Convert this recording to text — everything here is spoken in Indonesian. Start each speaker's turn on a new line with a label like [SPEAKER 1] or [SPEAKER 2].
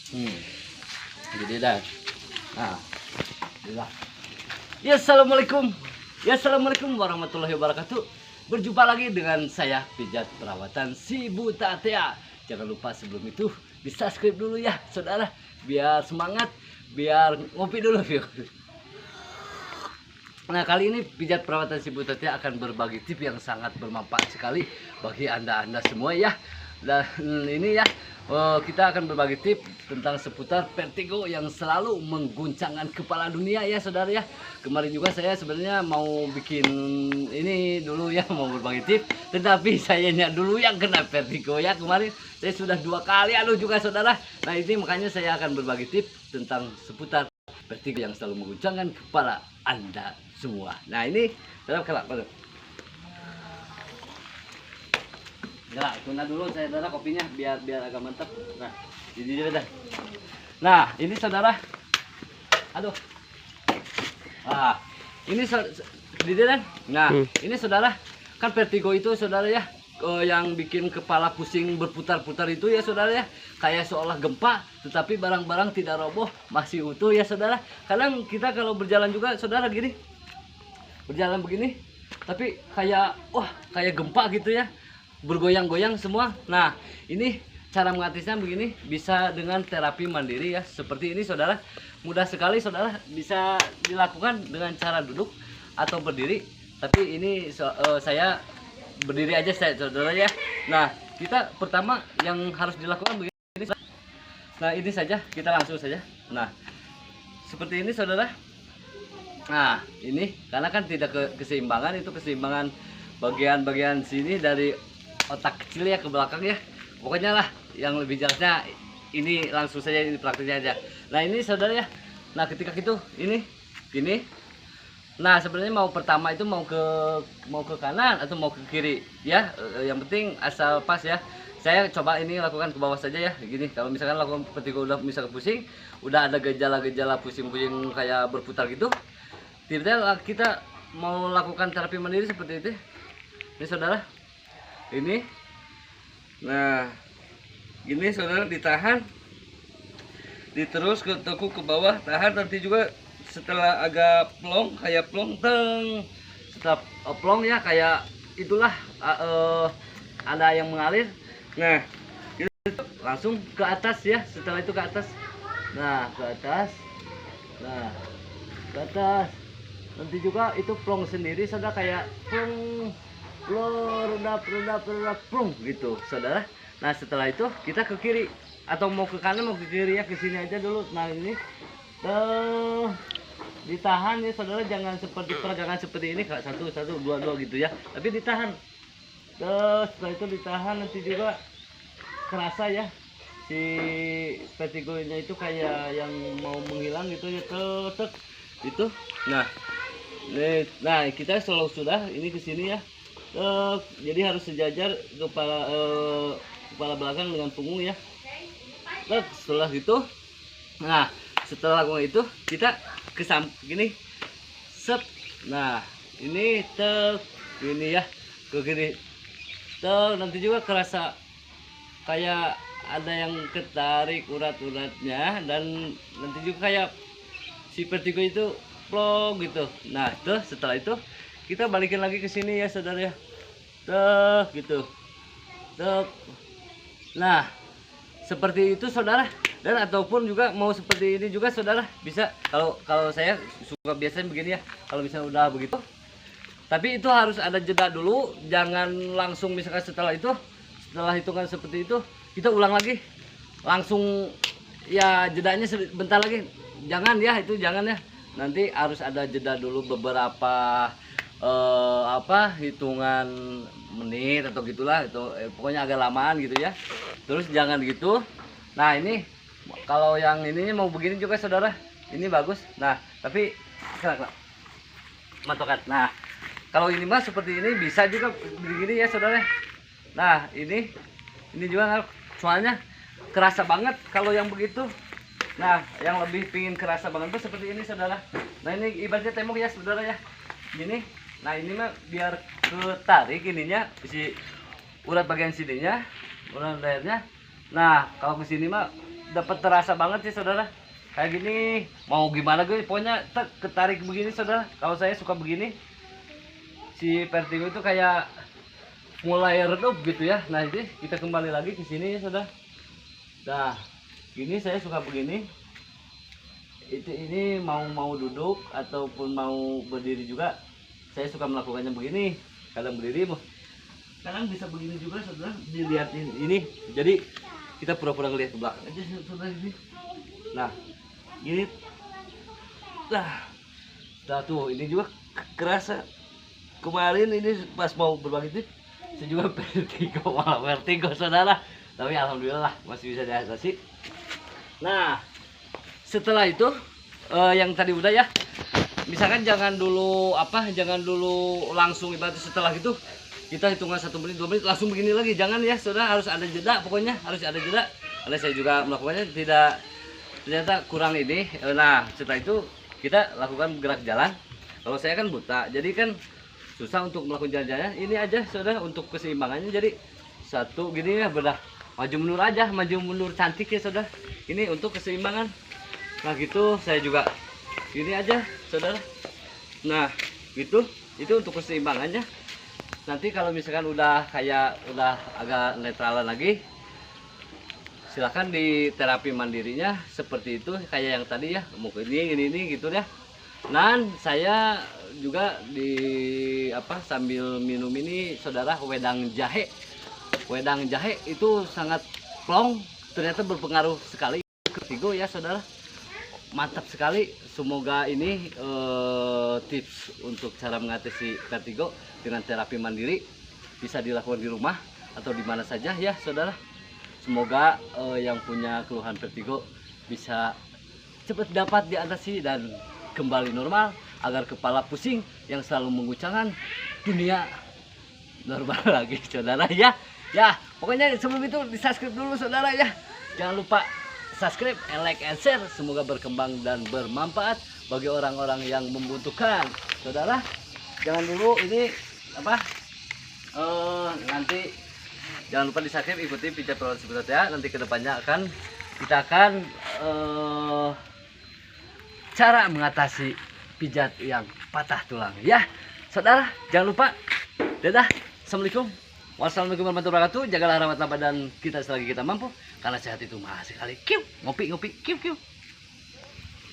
[SPEAKER 1] Hmm, jadi dah. Nah, inilah. Ya, assalamualaikum. Ya, assalamualaikum warahmatullahi wabarakatuh. Berjumpa lagi dengan saya pijat perawatan si Buta Tea. Jangan lupa sebelum itu di subscribe dulu ya, saudara. Biar semangat, biar ngopi dulu yuk. Nah, kali ini pijat perawatan si Buta Tea akan berbagi tip yang sangat bermanfaat sekali bagi anda semua ya. Dan ini ya, kita akan berbagi tips tentang seputar vertigo yang selalu mengguncangkan kepala dunia ya saudara ya. Kemarin juga saya sebenarnya mau bikin ini dulu ya, mau berbagi tips, tetapi sayanya dulu yang kena vertigo ya. Kemarin saya sudah 2 kali juga saudara. Nah, ini makanya saya akan berbagi tips tentang seputar vertigo yang selalu mengguncangkan kepala anda semua. Nah, ini saudara kelak. Ya, tunda dulu saya saudara kopinya biar agak mantap. Nah, ini dah. Nah, ini saudara. Aduh. Ah, ini dan. Nah, ini saudara, kan vertigo itu saudara ya, yang bikin kepala pusing berputar-putar itu ya saudara ya, kayak seolah gempa tetapi barang-barang tidak roboh, masih utuh ya saudara. Kadang kita kalau berjalan juga saudara gini. Berjalan begini, tapi kayak kayak gempa gitu ya. Bergoyang-goyang semua. Nah, ini cara mengatasinya begini, bisa dengan terapi mandiri ya, seperti ini saudara. Mudah sekali saudara, bisa dilakukan dengan cara duduk atau berdiri. Tapi ini saya berdiri aja saya saudara ya. Nah, kita pertama yang harus dilakukan begini. Nah, ini saja, kita langsung saja. Nah, seperti ini saudara. Nah, ini karena kan tidak keseimbangan, itu keseimbangan bagian-bagian sini dari otak kecil ya ke belakang ya. Pokoknya lah yang lebih jelasnya ini langsung saja, ini praktiknya aja. Nah, ini saudara ya. Nah, ketika itu ini gini. Nah, sebenarnya mau pertama itu mau ke kanan atau mau ke kiri ya. Yang penting asal pas ya. Saya coba ini lakukan ke bawah saja ya. Gini, kalau misalkan lakukan ketika udah misalkan pusing, udah ada gejala-gejala pusing-pusing kayak berputar gitu, tiba-tiba kita mau lakukan terapi mandiri seperti itu. Ini saudara. Ini, nah, ini saudara ditahan, diterus ke teku ke bawah, tahan. Nanti juga setelah agak plong, kayak plong teng, setelah plong ya kayak itulah ada yang mengalir. Nah, itu langsung ke atas ya. Setelah itu ke atas, nah ke atas, nah ke atas. Nanti juga itu plong sendiri saudara, kayak plong redap plung gitu saudara. Nah, setelah itu kita ke kiri atau mau ke kanan mau ke kiri ya, ke sini aja dulu. Nah, ini ditahan ya saudara, jangan seperti peregangan seperti ini kak, 1 1 2 2 gitu ya, tapi ditahan. Setelah itu ditahan, nanti juga kerasa ya si vertigonya itu kayak yang mau menghilang gitu ya, tek itu. Nah, kita selalu sudah ini ke sini ya. Jadi harus sejajar kepala belakang dengan punggung ya. Setelah itu, nah setelah lakukan itu kita ke samping gini, set. Nah, ini ini ya ke kiri. Nanti juga kerasa kayak ada yang ketarik urat-uratnya, dan nanti juga kayak si vertigo itu plong gitu. Nah, setelah itu kita balikin lagi ke sini ya saudara ya. Gitu. Nah, seperti itu saudara. Dan ataupun juga mau seperti ini juga saudara, bisa. Kalau saya suka biasanya begini ya. Kalau misalnya udah begitu, tapi itu harus ada jeda dulu, jangan langsung misalkan setelah hitungan seperti itu kita ulang lagi. Langsung ya jedanya sebentar lagi. Jangan ya, itu jangan ya. Nanti harus ada jeda dulu beberapa hitungan menit atau gitulah, itu pokoknya agak lamaan gitu ya. Terus jangan gitu. Nah, ini kalau yang ini mau begini juga saudara, ini bagus. Nah, tapi kenapa matokan. Nah, kalau ini mah seperti ini bisa juga begini ya saudara. Nah, ini juga soalnya kerasa banget kalau yang begitu. Nah, yang lebih pingin kerasa banget tuh seperti ini saudara. Nah, ini ibaratnya tembok ya saudara ya, gini. Nah, ini mah biar ketarik ininya, si urat bagian sininya, urat lehernya. Nah, kalau ke sini mah dapat terasa banget sih saudara. Kayak gini mau gimana gue pokoknya ketarik begini saudara. Kalau saya suka begini. Si vertigo itu kayak mulai redup gitu ya. Nah, ini kita kembali lagi ke sini ya saudara. Nah, ini saya suka begini. Ini mau duduk ataupun mau berdiri juga. Saya suka melakukannya begini. Kadang berdiri, kadang bisa begini juga saudara. Dilihatin ini. Jadi kita pura-pura ngeliat ke belakang aja saudara ini. Nah, ini. Nah tuh ini juga kerasa. Kemarin ini pas mau berbagi tips, saya juga vertigo, malah vertigo saudara. Tapi alhamdulillah masih bisa diatasi. Nah, setelah itu yang tadi udah ya. Misalkan jangan dulu langsung ibaratnya setelah itu kita hitungan 1 menit 2 menit langsung begini lagi. Jangan ya saudara, harus ada jeda, pokoknya harus ada jeda. Karena saya juga melakukannya ternyata kurang ini. Nah, setelah itu kita lakukan gerak jalan. Kalau saya kan buta, jadi kan susah untuk melakukan jalan-jalan. Ini aja saudara untuk keseimbangannya. Jadi satu gini ya, benar maju mundur aja, maju mundur cantik ya saudara. Ini untuk keseimbangan. Nah gitu saya juga ini aja saudara. Nah gitu, itu untuk keseimbangannya. Nanti kalau misalkan udah agak netralan lagi, silakan di terapi mandirinya seperti itu kayak yang tadi ya, mungkin ini gitu ya. Nah, saya juga sambil minum ini saudara, wedang jahe. Wedang jahe itu sangat plong, ternyata berpengaruh sekali ke vertigo ya saudara. Mantap sekali. Semoga ini tips untuk cara mengatasi vertigo dengan terapi mandiri bisa dilakukan di rumah atau di mana saja ya saudara. Semoga yang punya keluhan vertigo bisa cepat dapat diatasi dan kembali normal, agar kepala pusing yang selalu mengucapkan dunia normal lagi saudara ya. Ya, pokoknya sebelum itu di subscribe dulu saudara ya. Jangan lupa subscribe, like, and share. Semoga berkembang dan bermanfaat bagi orang-orang yang membutuhkan saudara. Jangan dulu ini nanti jangan lupa di subscribe, ikuti pijat perawat sebentar ya. Nanti kedepannya kita akan cara mengatasi pijat yang patah tulang ya saudara. Jangan lupa. Dadah, assalamualaikum, wassalamualaikum warahmatullahi wabarakatuh. Jagalah rahmat dan kita selagi kita mampu, karena sehat itu mahal sekali. Kiu ngopi kiu.